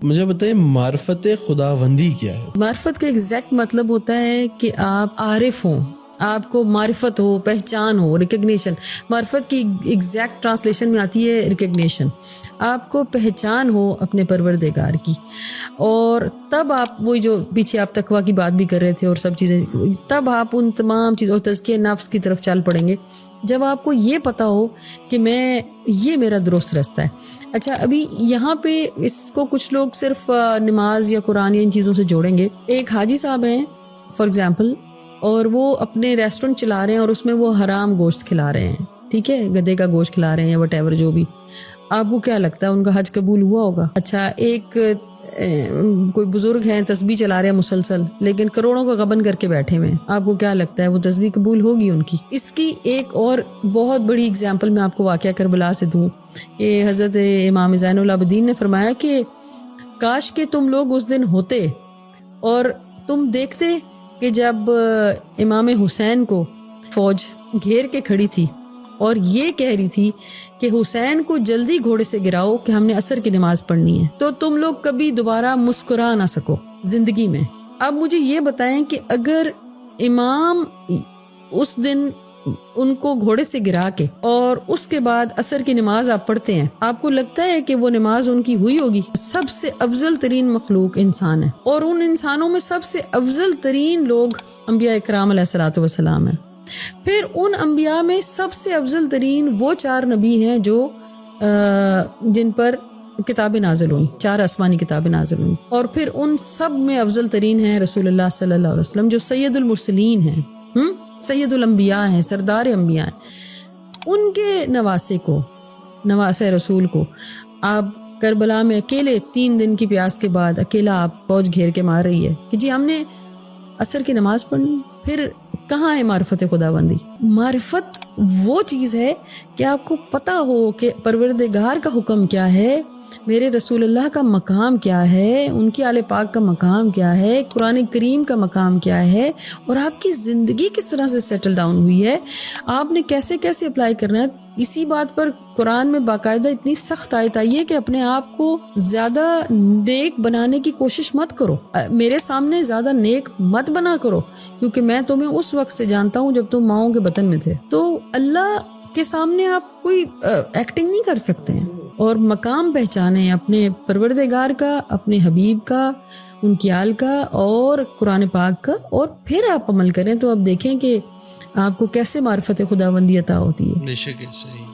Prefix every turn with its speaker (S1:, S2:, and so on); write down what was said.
S1: مجھے بتائیے معرفت خداوندی کیا ہے؟
S2: معرفت کا ایگزیکٹ مطلب ہوتا ہے کہ آپ عارف ہوں، آپ کو معرفت ہو، پہچان ہو، ریکگنیشن۔ معرفت کی ایگزیکٹ ٹرانسلیشن میں آتی ہے ریکگنیشن۔ آپ کو پہچان ہو اپنے پروردگار کی، اور تب آپ وہی جو پیچھے آپ تقویٰ کی بات بھی کر رہے تھے اور سب چیزیں، تب آپ ان تمام چیزوں تزکیہ نفس کی طرف چل پڑیں گے جب آپ کو یہ پتہ ہو کہ یہ میرا درست راستہ ہے۔ اچھا، ابھی یہاں پہ اس کو کچھ لوگ صرف نماز یا قرآن یا ان چیزوں سے جوڑیں گے۔ ایک حاجی صاحب ہیں فار ایگزامپل، اور وہ اپنے ریسٹورنٹ چلا رہے ہیں اور اس میں وہ حرام گوشت کھلا رہے ہیں، ٹھیک ہے، گدھے کا گوشت کھلا رہے ہیں یا وٹ ایور جو بھی، آپ کو کیا لگتا ہے ان کا حج قبول ہوا ہوگا؟ اچھا، ایک کوئی بزرگ ہیں تسبیح چلا رہے ہیں مسلسل، لیکن کروڑوں کا غبن کر کے بیٹھے ہوئے ہیں، آپ کو کیا لگتا ہے وہ تسبیح قبول ہوگی ان کی؟ اس کی ایک اور بہت بڑی اگزامپل میں آپ کو واقعہ کربلا سے دوں کہ حضرت امام زین العابدین نے فرمایا کہ کاش کہ تم لوگ اس دن ہوتے اور تم دیکھتے کہ جب امام حسین کو فوج گھیر کے کھڑی تھی اور یہ کہہ رہی تھی کہ حسین کو جلدی گھوڑے سے گراؤ کہ ہم نے عصر کی نماز پڑھنی ہے، تو تم لوگ کبھی دوبارہ مسکرا نہ سکو زندگی میں۔ اب مجھے یہ بتائیں کہ اگر امام اس دن ان کو گھوڑے سے گرا کے اور اس کے بعد عصر کی نماز آپ پڑھتے ہیں، آپ کو لگتا ہے کہ وہ نماز ان کی ہوئی ہوگی؟ سب سے افضل ترین مخلوق انسان ہے، اور ان انسانوں میں سب سے افضل ترین لوگ انبیاء اکرام علیہ الصلوۃ والسلام ہیں۔ پھر ان انبیاء میں سب سے افضل ترین وہ 4 نبی ہیں جو جن پر کتابیں نازل ہوئیں، 4 آسمانی کتابیں نازل ہوئیں، اور پھر ان سب میں افضل ترین ہیں رسول اللہ صلی اللہ علیہ وسلم جو سید المرسلین ہیں، سید الانبیاء ہیں، سردار انبیاء ہیں۔ ان کے نواسے رسول کو آپ کربلا میں اکیلے 3 دن کی پیاس کے بعد اکیلا آپ فوج گھیر کے مار رہی ہے کہ جی ہم نے عصر کی نماز پڑھنی، پھر کہاں ہے معرفت خداوندی؟ معرفت وہ چیز ہے کہ آپ کو پتہ ہو کہ پروردگار کا حکم کیا ہے، میرے رسول اللہ کا مقام کیا ہے، ان کی آل پاک کا مقام کیا ہے، قرآن کریم کا مقام کیا ہے، اور آپ کی زندگی کس طرح سے سیٹل ڈاؤن ہوئی ہے، آپ نے کیسے کیسے اپلائی کرنا ہے۔ اسی بات پر قرآن میں باقاعدہ اتنی سخت آیت آئی ہے کہ اپنے آپ کو زیادہ نیک بنانے کی کوشش مت کرو، میرے سامنے زیادہ نیک مت بنا کرو، کیونکہ میں تمہیں اس وقت سے جانتا ہوں جب تم ماؤں کے بطن میں تھے۔ تو اللہ کے سامنے آپ کوئی ایکٹنگ نہیں کر سکتے ہیں، اور مقام پہچانے اپنے پروردگار کا، اپنے حبیب کا، ان کی آل کا اور قرآن پاک کا، اور پھر آپ عمل کریں تو آپ دیکھیں کہ آپ کو کیسے معرفت خداوندی عطا ہوتی ہے۔
S1: بے شک صحیح۔